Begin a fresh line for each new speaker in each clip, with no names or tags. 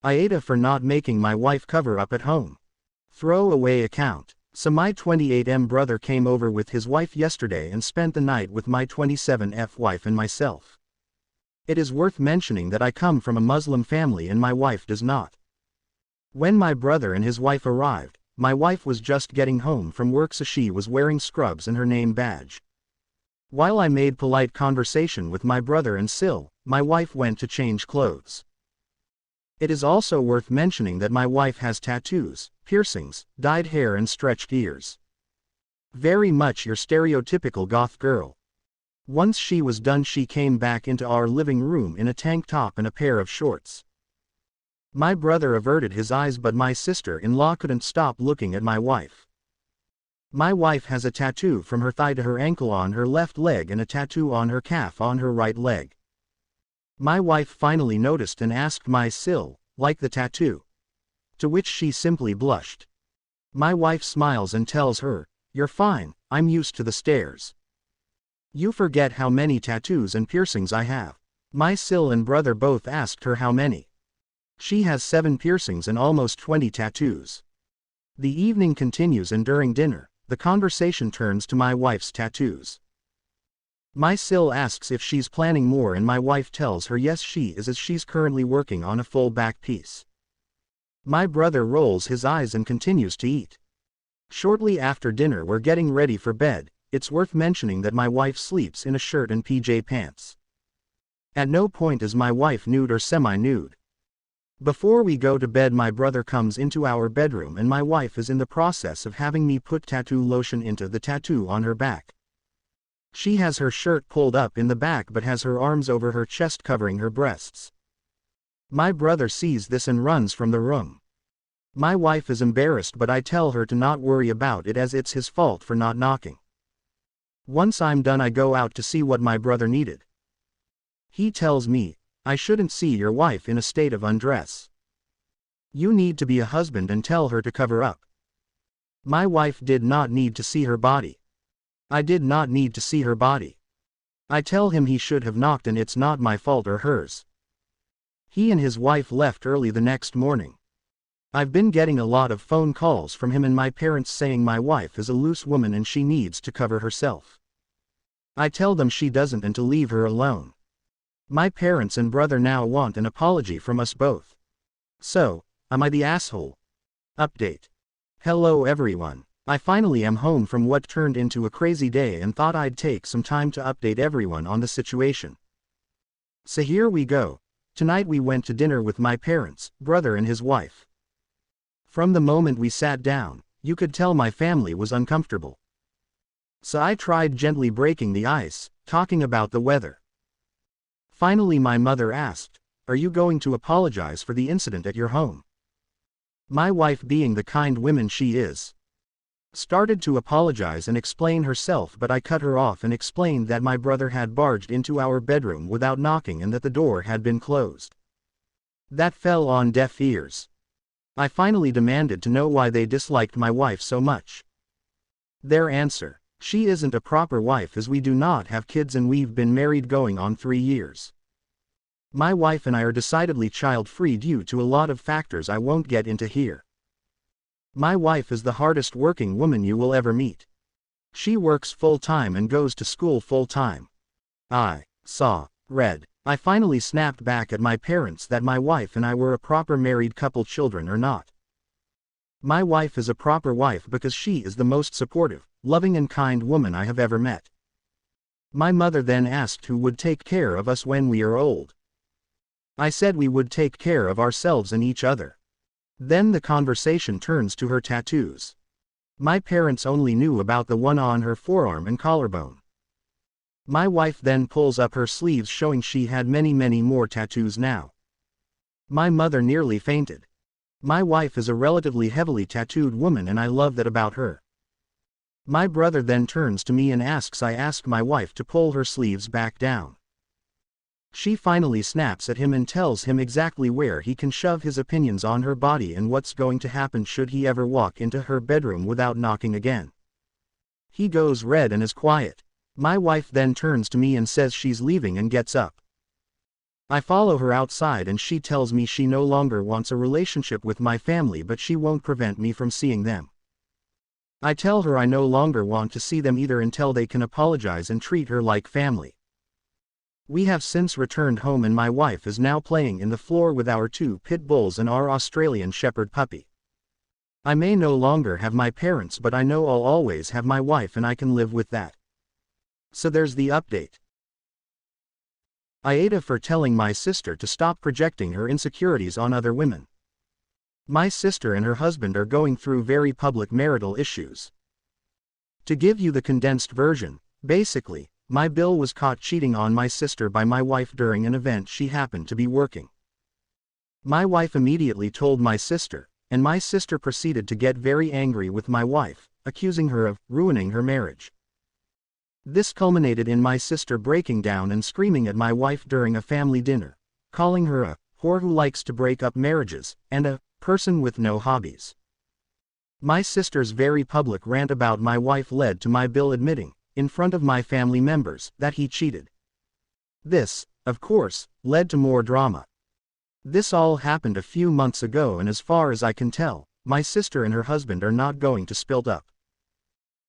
AITA for not making my wife cover up at home. Throw away account. So my 28M brother came over with his wife yesterday and spent the night with my 27F wife and myself. It is worth mentioning that I come from a Muslim family and my wife does not. When my brother and his wife arrived, my wife was just getting home from work, so she was wearing scrubs and her name badge. While I made polite conversation with my brother and Sil, my wife went to change clothes. It is also worth mentioning that my wife has tattoos, piercings, dyed hair and stretched ears. Very much your stereotypical goth girl. Once she was done, she came back into our living room in a tank top and a pair of shorts. My brother averted his eyes, but my sister-in-law couldn't stop looking at my wife. My wife has a tattoo from her thigh to her ankle on her left leg and a tattoo on her calf on her right leg. My wife finally noticed and asked my Sil, like the tattoo? To which she simply blushed. My wife smiles and tells her, "You're fine, I'm used to the stares. You forget how many tattoos and piercings I have." My Sil and brother both asked her how many. She has 7 piercings and almost 20 tattoos. The evening continues, and during dinner, the conversation turns to my wife's tattoos. My Sil asks if she's planning more and my wife tells her yes she is, as she's currently working on a full back piece. My brother rolls his eyes and continues to eat. Shortly after dinner we're getting ready for bed. It's worth mentioning that my wife sleeps in a shirt and PJ pants. At no point is my wife nude or semi-nude. Before we go to bed my brother comes into our bedroom and my wife is in the process of having me put tattoo lotion into the tattoo on her back. She has her shirt pulled up in the back but has her arms over her chest covering her breasts. My brother sees this and runs from the room. My wife is embarrassed, but I tell her to not worry about it as it's his fault for not knocking. Once I'm done I go out to see what my brother needed. He tells me, "I shouldn't see your wife in a state of undress. You need to be a husband and tell her to cover up." My wife did not need to see her body. I did not need to see her body. I tell him he should have knocked and it's not my fault or hers. He and his wife left early the next morning. I've been getting a lot of phone calls from him and my parents saying my wife is a loose woman and she needs to cover herself. I tell them she doesn't and to leave her alone. My parents and brother now want an apology from us both. So, am I the asshole? Update. Hello everyone. I finally am home from what turned into a crazy day and thought I'd take some time to update everyone on the situation. So here we go. Tonight we went to dinner with my parents, brother and his wife. From the moment we sat down, you could tell my family was uncomfortable. So I tried gently breaking the ice, talking about the weather. Finally my mother asked, "Are you going to apologize for the incident at your home?" My wife, being the kind woman she is, started to apologize and explain herself, but I cut her off and explained that my brother had barged into our bedroom without knocking and that the door had been closed. That fell on deaf ears. I finally demanded to know why they disliked my wife so much. Their answer: "She isn't a proper wife as we do not have kids and we've been married going on 3 years. My wife and I are decidedly child-free due to a lot of factors I won't get into here. My wife is the hardest working woman you will ever meet. She works full-time and goes to school full-time." I finally snapped back at my parents that my wife and I were a proper married couple, children or not. My wife is a proper wife because she is the most supportive, loving and kind woman I have ever met. My mother then asked who would take care of us when we are old. I said we would take care of ourselves and each other. Then the conversation turns to her tattoos. My parents only knew about the one on her forearm and collarbone. My wife then pulls up her sleeves showing she had many more tattoos now. My mother nearly fainted. My wife is a relatively heavily tattooed woman and I love that about her. My brother then turns to me and asks I ask my wife to pull her sleeves back down. She finally snaps at him and tells him exactly where he can shove his opinions on her body and what's going to happen should he ever walk into her bedroom without knocking again. He goes red and is quiet. My wife then turns to me and says she's leaving and gets up. I follow her outside and she tells me she no longer wants a relationship with my family, but she won't prevent me from seeing them. I tell her I no longer want to see them either until they can apologize and treat her like family. We have since returned home and my wife is now playing in the floor with our 2 pit bulls and our Australian Shepherd puppy. I may no longer have my parents, but I know I'll always have my wife and I can live with that. So there's the update. AITA for telling my sister to stop projecting her insecurities on other women. My sister and her husband are going through very public marital issues. To give you the condensed version, basically, my Bill was caught cheating on my sister by my wife during an event she happened to be working. My wife immediately told my sister, and my sister proceeded to get very angry with my wife, accusing her of ruining her marriage. This culminated in my sister breaking down and screaming at my wife during a family dinner, calling her a whore who likes to break up marriages, and a person with no hobbies. My sister's very public rant about my wife led to my Bill admitting, in front of my family members, that he cheated. This, of course, led to more drama. This all happened a few months ago, and as far as I can tell, my sister and her husband are not going to split up.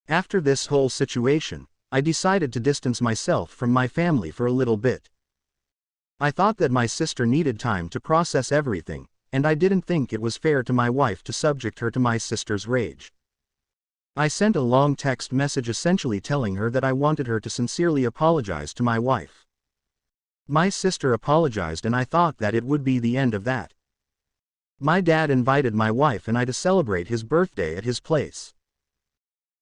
After this whole situation, I decided to distance myself from my family for a little bit. I thought that my sister needed time to process everything, and I didn't think it was fair to my wife to subject her to my sister's rage. I sent a long text message essentially telling her that I wanted her to sincerely apologize to my wife. My sister apologized and I thought that it would be the end of that. My dad invited my wife and I to celebrate his birthday at his place.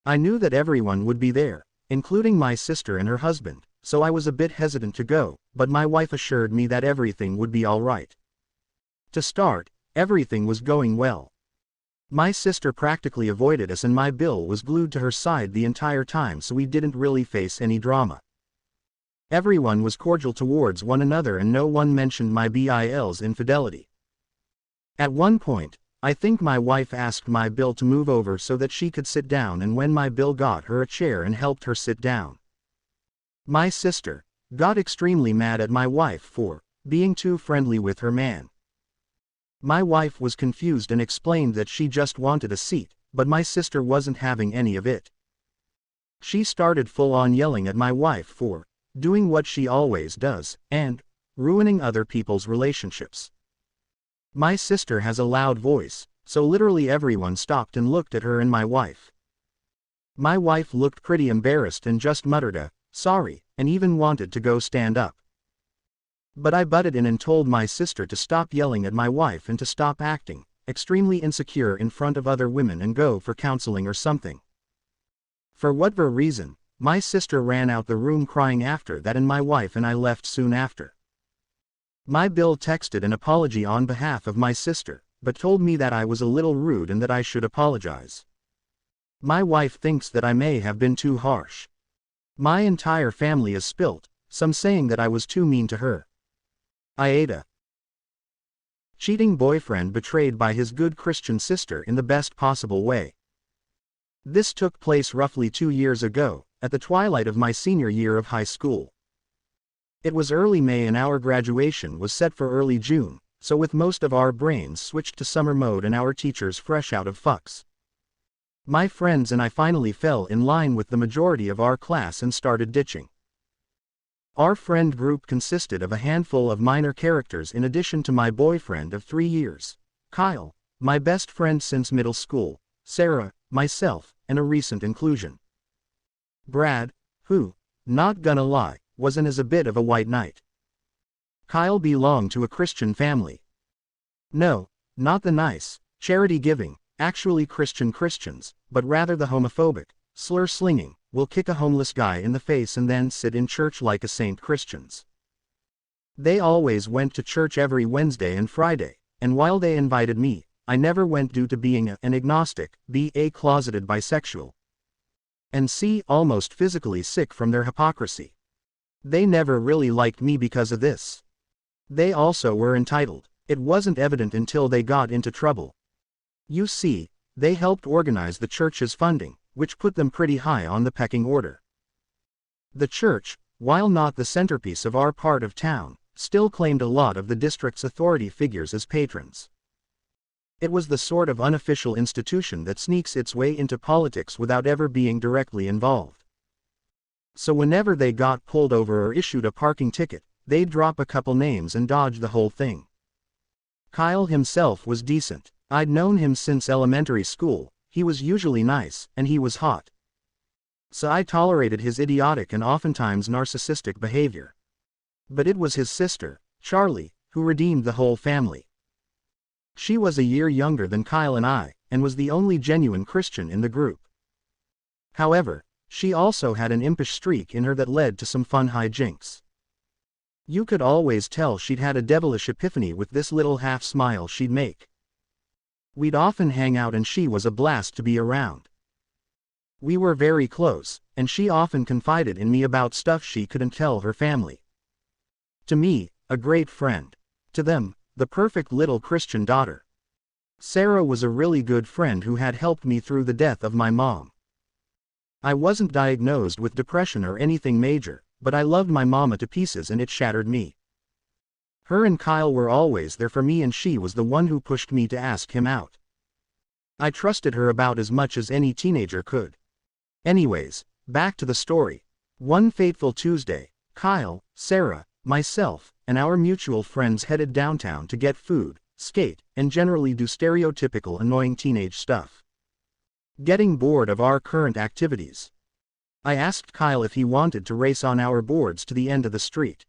I knew that everyone would be there, including my sister and her husband, so I was a bit hesitant to go, but my wife assured me that everything would be all right. To start, everything was going well. My sister practically avoided us and my Bill was glued to her side the entire time, so we didn't really face any drama. Everyone was cordial towards one another and no one mentioned my Bill's infidelity. At one point, I think my wife asked my Bill to move over so that she could sit down, and when my Bill got her a chair and helped her sit down, my sister got extremely mad at my wife for being too friendly with her man. My wife was confused and explained that she just wanted a seat, but my sister wasn't having any of it. She started full-on yelling at my wife for doing what she always does, and ruining other people's relationships. My sister has a loud voice, so literally everyone stopped and looked at her and my wife. My wife looked pretty embarrassed and just muttered a sorry, and even wanted to go stand up. But I butted in and told my sister to stop yelling at my wife and to stop acting extremely insecure in front of other women and go for counseling or something. For whatever reason, my sister ran out the room crying after that, and my wife and I left soon after. My Bill texted an apology on behalf of my sister, but told me that I was a little rude and that I should apologize. My wife thinks that I may have been too harsh. My entire family is spilt, some saying that I was too mean to her. AITA. Cheating boyfriend betrayed by his good Christian sister in the best possible way. This took place roughly 2 years ago, at the twilight of my senior year of high school. It was early May and our graduation was set for early June, so with most of our brains switched to summer mode and our teachers fresh out of fucks, my friends and I finally fell in line with the majority of our class and started ditching. Our friend group consisted of a handful of minor characters in addition to my boyfriend of 3 years, Kyle, my best friend since middle school, Sarah, myself, and a recent inclusion, Brad, who, not gonna lie, wasn't as a bit of a white knight. Kyle belonged to a Christian family. No, not the nice, charity-giving, actually Christian Christians, but rather the homophobic, slur-slinging, will kick a homeless guy in the face and then sit in church like a saint Christians. They always went to church every Wednesday and Friday, and while they invited me, I never went due to being an agnostic, a closeted bisexual, and c almost physically sick from their hypocrisy. They never really liked me because of this. They also were entitled. It wasn't evident until they got into trouble. You see, they helped organize the church's funding, which put them pretty high on the pecking order. The church, while not the centerpiece of our part of town, still claimed a lot of the district's authority figures as patrons. It was the sort of unofficial institution that sneaks its way into politics without ever being directly involved. So whenever they got pulled over or issued a parking ticket, they'd drop a couple names and dodge the whole thing. Kyle himself was decent. I'd known him since elementary school. He was usually nice, and he was hot. So I tolerated his idiotic and oftentimes narcissistic behavior. But it was his sister, Charlie, who redeemed the whole family. She was a year younger than Kyle and I, and was the only genuine Christian in the group. However, she also had an impish streak in her that led to some fun hijinks. You could always tell she'd had a devilish epiphany with this little half smile she'd make. We'd often hang out and she was a blast to be around. We were very close, and she often confided in me about stuff she couldn't tell her family. To me, a great friend. To them, the perfect little Christian daughter. Sarah was a really good friend who had helped me through the death of my mom. I wasn't diagnosed with depression or anything major, but I loved my mama to pieces and it shattered me. Her and Kyle were always there for me and she was the one who pushed me to ask him out. I trusted her about as much as any teenager could. Anyways, back to the story. One fateful Tuesday, Kyle, Sarah, myself, and our mutual friends headed downtown to get food, skate, and generally do stereotypical annoying teenage stuff. Getting bored of our current activities, I asked Kyle if he wanted to race on our boards to the end of the street.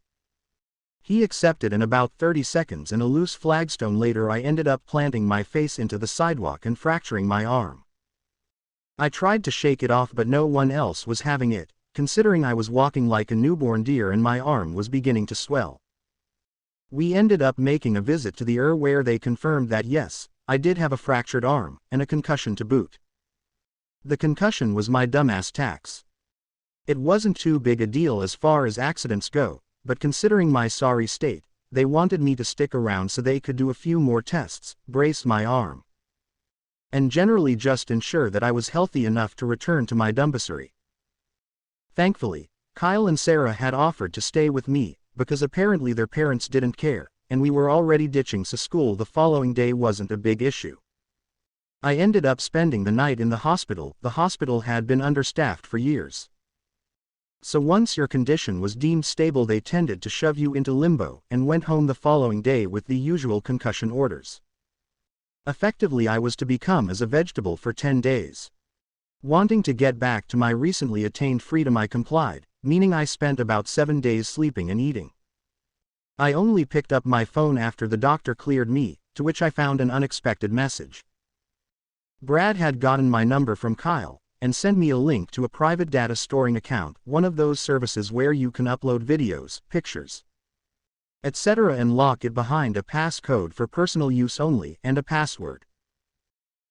He accepted, and about 30 seconds and a loose flagstone later I ended up planting my face into the sidewalk and fracturing my arm. I tried to shake it off but no one else was having it, considering I was walking like a newborn deer and my arm was beginning to swell. We ended up making a visit to the ER where they confirmed that yes, I did have a fractured arm, and a concussion to boot. The concussion was my dumbass tax. It wasn't too big a deal as far as accidents go, but considering my sorry state, they wanted me to stick around so they could do a few more tests, brace my arm, and generally just ensure that I was healthy enough to return to my dumbassery. Thankfully, Kyle and Sarah had offered to stay with me, because apparently their parents didn't care, and we were already ditching so school the following day wasn't a big issue. I ended up spending the night in the hospital. The hospital had been understaffed for years. So once your condition was deemed stable they tended to shove you into limbo and went home the following day with the usual concussion orders. Effectively I was to become as a vegetable for 10 days. Wanting to get back to my recently attained freedom I complied, meaning I spent about 7 days sleeping and eating. I only picked up my phone after the doctor cleared me, to which I found an unexpected message. Brad had gotten my number from Kyle, and sent me a link to a private data storing account, one of those services where you can upload videos, pictures, etc. and lock it behind a passcode for personal use only, and a password.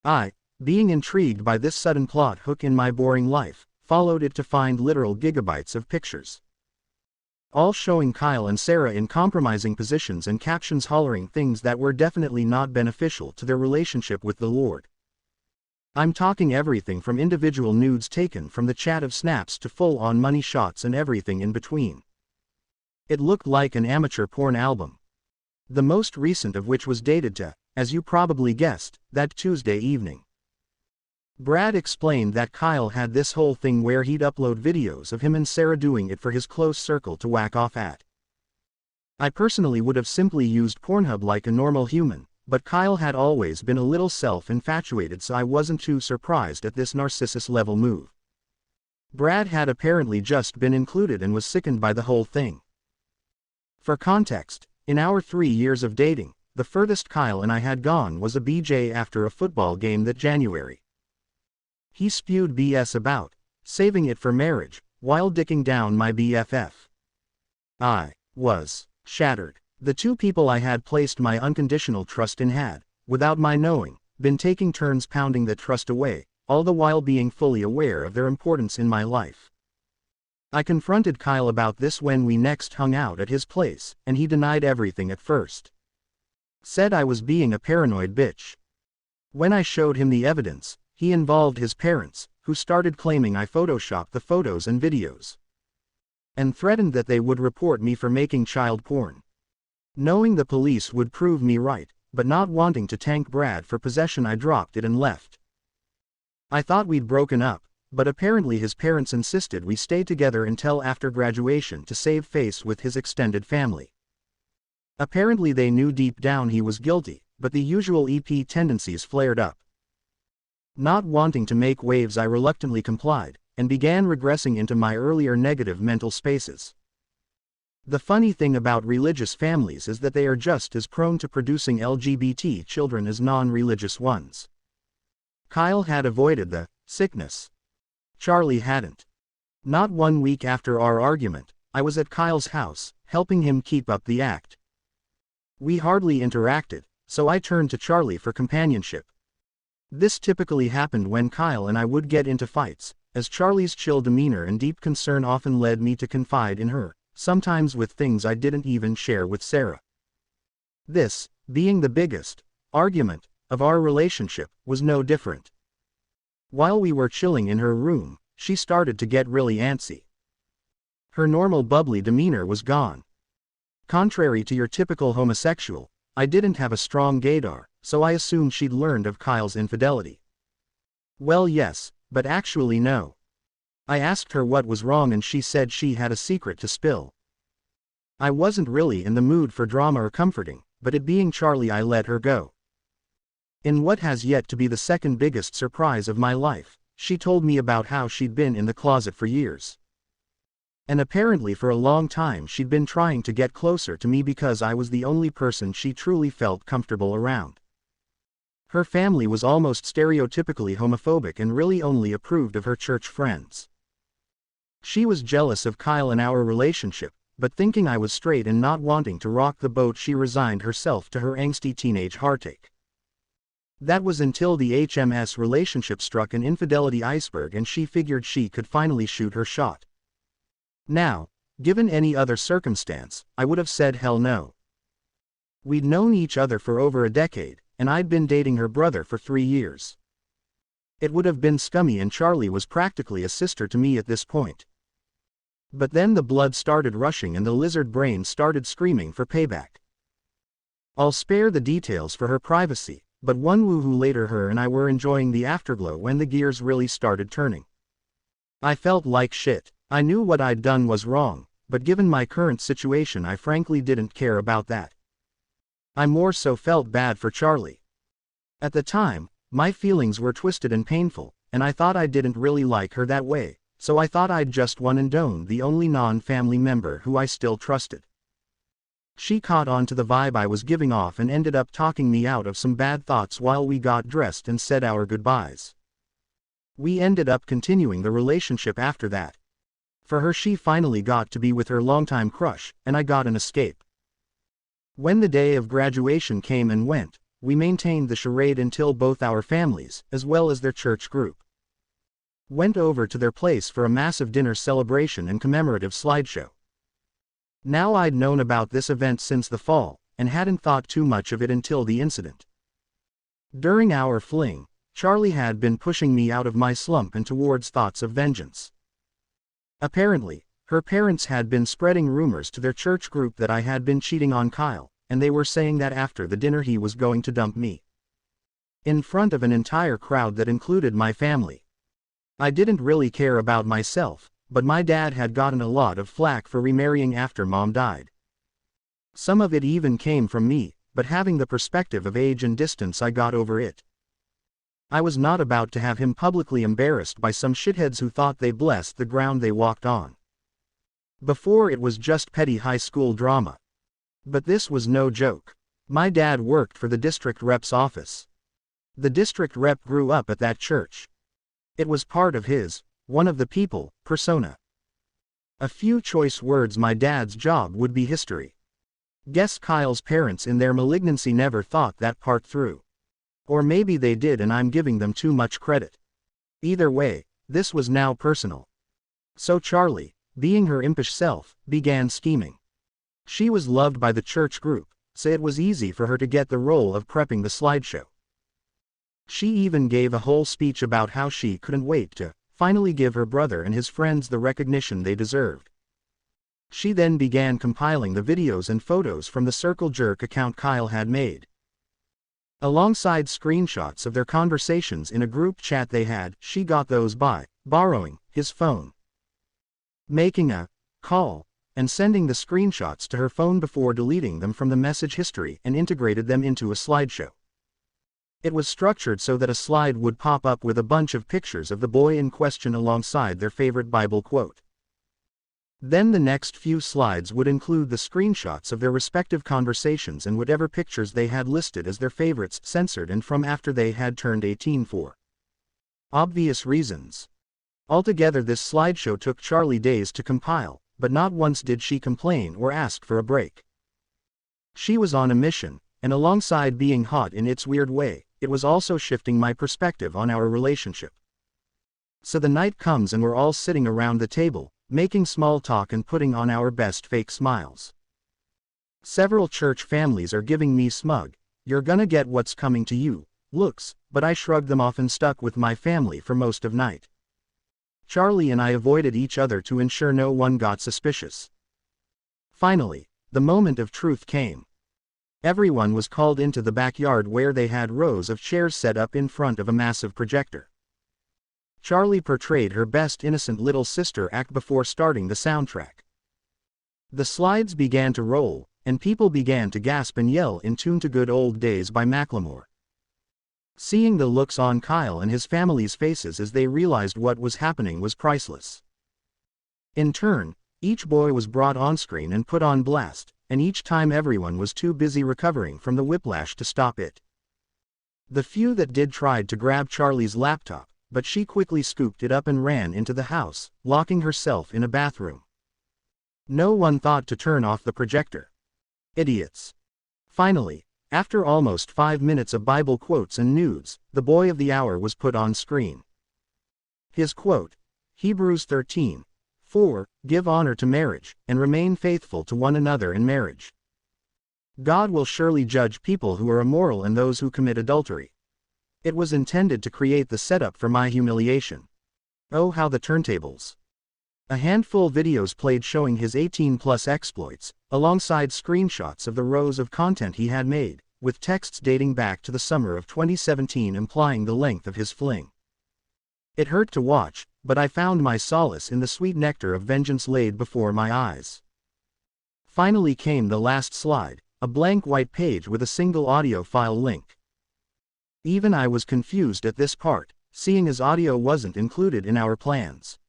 I, being intrigued by this sudden plot hook in my boring life, followed it to find literal gigabytes of pictures, all showing Kyle and Sarah in compromising positions and captions hollering things that were definitely not beneficial to their relationship with the Lord. I'm talking everything from individual nudes taken from the chat of snaps to full-on money shots and everything in between. It looked like an amateur porn album. The most recent of which was dated to, as you probably guessed, that Tuesday evening. Brad explained that Kyle had this whole thing where he'd upload videos of him and Sarah doing it for his close circle to whack off at. I personally would have simply used Pornhub like a normal human, but Kyle had always been a little self-infatuated, so I wasn't too surprised at this narcissus-level move. Brad had apparently just been included and was sickened by the whole thing. For context, in our 3 years of dating, the furthest Kyle and I had gone was a BJ after a football game that January. He spewed BS about saving it for marriage, while dicking down my BFF. I was shattered. The two people I had placed my unconditional trust in had, without my knowing, been taking turns pounding that trust away, all the while being fully aware of their importance in my life. I confronted Kyle about this when we next hung out at his place, and he denied everything at first. Said I was being a paranoid bitch. When I showed him the evidence, he involved his parents, who started claiming I photoshopped the photos and videos, and threatened that they would report me for making child porn. Knowing the police would prove me right, but not wanting to tank Brad for possession, I dropped it and left. I thought we'd broken up, but apparently his parents insisted we stay together until after graduation to save face with his extended family. Apparently they knew deep down he was guilty, but the usual EP tendencies flared up. Not wanting to make waves, I reluctantly complied, and began regressing into my earlier negative mental spaces. The funny thing about religious families is that they are just as prone to producing LGBT children as non-religious ones. Kyle had avoided the sickness. Charlie hadn't. Not 1 week after our argument, I was at Kyle's house, helping him keep up the act. We hardly interacted, so I turned to Charlie for companionship. This typically happened when Kyle and I would get into fights, as Charlie's chill demeanor and deep concern often led me to confide in her, sometimes with things I didn't even share with Sarah. This, being the biggest argument of our relationship, was no different. While we were chilling in her room, she started to get really antsy. Her normal bubbly demeanor was gone. Contrary to your typical homosexual, I didn't have a strong gaydar, so I assumed she'd learned of Kyle's infidelity. Well, yes, but actually no. I asked her what was wrong and she said she had a secret to spill. I wasn't really in the mood for drama or comforting, but it being Charlie, I let her go. In what has yet to be the second biggest surprise of my life, she told me about how she'd been in the closet for years. And apparently for a long time she'd been trying to get closer to me because I was the only person she truly felt comfortable around. Her family was almost stereotypically homophobic and really only approved of her church friends. She was jealous of Kyle and our relationship, but thinking I was straight and not wanting to rock the boat, she resigned herself to her angsty teenage heartache. That was until the HMS relationship struck an infidelity iceberg and she figured she could finally shoot her shot. Now, given any other circumstance, I would have said hell no. We'd known each other for over a decade, and I'd been dating her brother for 3 years. It would have been scummy, and Charlie was practically a sister to me at this point. But then the blood started rushing and the lizard brain started screaming for payback. I'll spare the details for her privacy, but one woohoo later, her and I were enjoying the afterglow when the gears really started turning. I felt like shit. I knew what I'd done was wrong, but given my current situation I frankly didn't care about that. I more so felt bad for Charlie. At the time, my feelings were twisted and painful, and I thought I didn't really like her that way, so I thought I'd just one and done the only non-family member who I still trusted. She caught on to the vibe I was giving off and ended up talking me out of some bad thoughts while we got dressed and said our goodbyes. We ended up continuing the relationship after that. For her, she finally got to be with her longtime crush, and I got an escape. When the day of graduation came and went, we maintained the charade until both our families, as well as their church group, went over to their place for a massive dinner celebration and commemorative slideshow. Now I'd known about this event since the fall, and hadn't thought too much of it until the incident. During our fling, Charlie had been pushing me out of my slump and towards thoughts of vengeance. Apparently, her parents had been spreading rumors to their church group that I had been cheating on Kyle, and they were saying that after the dinner he was going to dump me. In front of an entire crowd that included my family. I didn't really care about myself, but my dad had gotten a lot of flack for remarrying after Mom died. Some of it even came from me, but having the perspective of age and distance, I got over it. I was not about to have him publicly embarrassed by some shitheads who thought they blessed the ground they walked on. Before, it was just petty high school drama. But this was no joke. My dad worked for the district rep's office. The district rep grew up at that church. It was part of his, one of the people, persona. A few choice words: my dad's job would be history. Guess Kyle's parents in their malignancy never thought that part through. Or maybe they did and I'm giving them too much credit. Either way, this was now personal. So Charlie, being her impish self, began scheming. She was loved by the church group, so it was easy for her to get the role of prepping the slideshow. She even gave a whole speech about how she couldn't wait to finally give her brother and his friends the recognition they deserved. She then began compiling the videos and photos from the Circle Jerk account Kyle had made, alongside screenshots of their conversations in a group chat they had. She got those by borrowing his phone, making a call, and sending the screenshots to her phone before deleting them from the message history, and integrated them into a slideshow. It was structured so that a slide would pop up with a bunch of pictures of the boy in question alongside their favorite Bible quote. Then the next few slides would include the screenshots of their respective conversations and whatever pictures they had listed as their favorites, censored and from after they had turned 18 for obvious reasons. Altogether, this slideshow took Charlie days to compile, but not once did she complain or ask for a break. She was on a mission, and alongside being hot in its weird way, it was also shifting my perspective on our relationship. So the night comes and we're all sitting around the table, making small talk and putting on our best fake smiles. Several church families are giving me smug, "You're gonna get what's coming to you" looks, but I shrugged them off and stuck with my family for most of night. Charlie and I avoided each other to ensure no one got suspicious. Finally, the moment of truth came. Everyone was called into the backyard where they had rows of chairs set up in front of a massive projector. Charlie portrayed her best innocent little sister act before starting the soundtrack. The slides began to roll, and people began to gasp and yell in tune to Good Old Days by Macklemore. Seeing the looks on Kyle and his family's faces as they realized what was happening was priceless. In turn, each boy was brought on screen and put on blast, and each time everyone was too busy recovering from the whiplash to stop it. The few that did tried to grab Charlie's laptop, but she quickly scooped it up and ran into the house, locking herself in a bathroom. No one thought to turn off the projector. Idiots. Finally, after almost 5 minutes of Bible quotes and nudes, the boy of the hour was put on screen. His quote, Hebrews 13:4, "Give honor to marriage, and remain faithful to one another in marriage. God will surely judge people who are immoral and those who commit adultery." It was intended to create the setup for my humiliation. Oh, how the turntables. A handful videos played showing his 18+ exploits, alongside screenshots of the rows of content he had made, with texts dating back to the summer of 2017 implying the length of his fling. It hurt to watch, but I found my solace in the sweet nectar of vengeance laid before my eyes. Finally came the last slide, a blank white page with a single audio file link. Even I was confused at this part, seeing as audio wasn't included in our plans.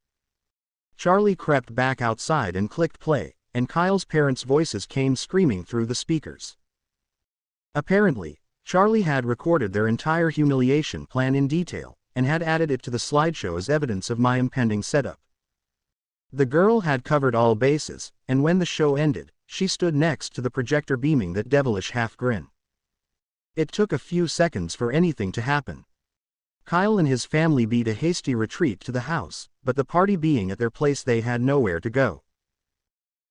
Charlie crept back outside and clicked play, and Kyle's parents' voices came screaming through the speakers. Apparently, Charlie had recorded their entire humiliation plan in detail, and had added it to the slideshow as evidence of my impending setup. The girl had covered all bases, and when the show ended, she stood next to the projector beaming that devilish half-grin. It took a few seconds for anything to happen. Kyle and his family beat a hasty retreat to the house, but the party being at their place they had nowhere to go.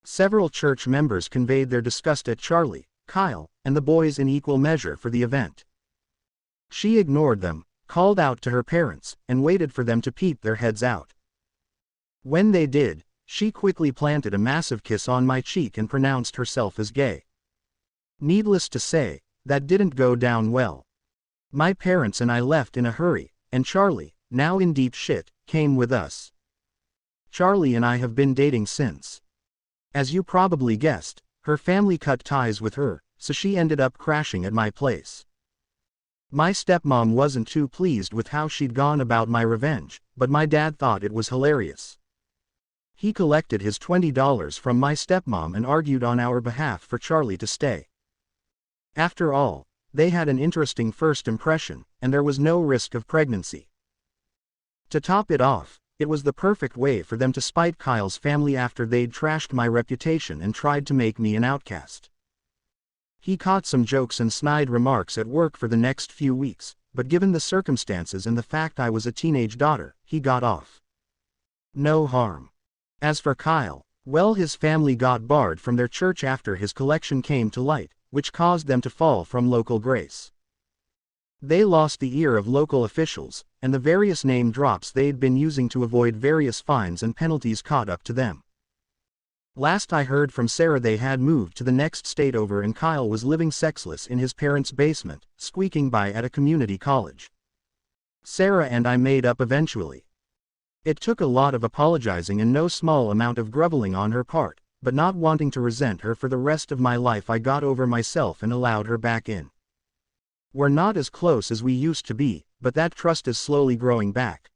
Several church members conveyed their disgust at Charlie, Kyle, and the boys in equal measure for the event. She ignored them, called out to her parents, and waited for them to peep their heads out. When they did, she quickly planted a massive kiss on my cheek and pronounced herself as gay. Needless to say, that didn't go down well. My parents and I left in a hurry, and Charlie, now in deep shit, came with us. Charlie and I have been dating since. As you probably guessed, her family cut ties with her, so she ended up crashing at my place. My stepmom wasn't too pleased with how she'd gone about my revenge, but my dad thought it was hilarious. He collected his $20 from my stepmom and argued on our behalf for Charlie to stay. After all, they had an interesting first impression, and there was no risk of pregnancy. To top it off, it was the perfect way for them to spite Kyle's family after they'd trashed my reputation and tried to make me an outcast. He caught some jokes and snide remarks at work for the next few weeks, but given the circumstances and the fact I was a teenage daughter, he got off. No harm. As for Kyle, well, his family got barred from their church after his collection came to light, which caused them to fall from local grace. They lost the ear of local officials, and the various name drops they'd been using to avoid various fines and penalties caught up to them. Last I heard from Sarah, they had moved to the next state over and Kyle was living sexless in his parents' basement, squeaking by at a community college. Sarah and I made up eventually. It took a lot of apologizing and no small amount of groveling on her part, but not wanting to resent her for the rest of my life, I got over myself and allowed her back in. We're not as close as we used to be, but that trust is slowly growing back.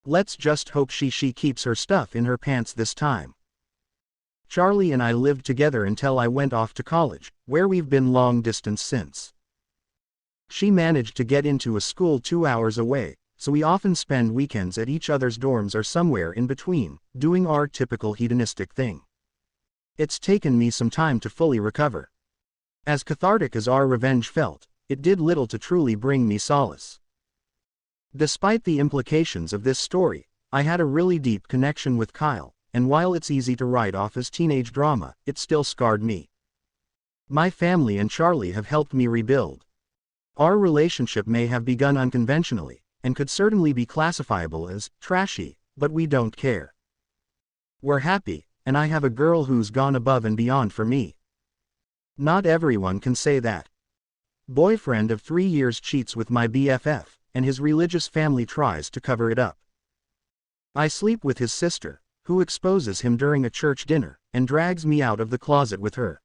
Let's just hope she keeps her stuff in her pants this time. Charlie and I lived together until I went off to college, where we've been long distance since. She managed to get into a school 2 hours away, so we often spend weekends at each other's dorms or somewhere in between, doing our typical hedonistic thing. It's taken me some time to fully recover. As cathartic as our revenge felt, it did little to truly bring me solace. Despite the implications of this story, I had a really deep connection with Kyle, and while it's easy to write off as teenage drama, it still scarred me. My family and Charlie have helped me rebuild. Our relationship may have begun unconventionally, and could certainly be classifiable as trashy, but we don't care. We're happy, and I have a girl who's gone above and beyond for me. Not everyone can say that. Boyfriend of 3 years cheats with my BFF, and his religious family tries to cover it up. I sleep with his sister, who exposes him during a church dinner, and drags me out of the closet with her.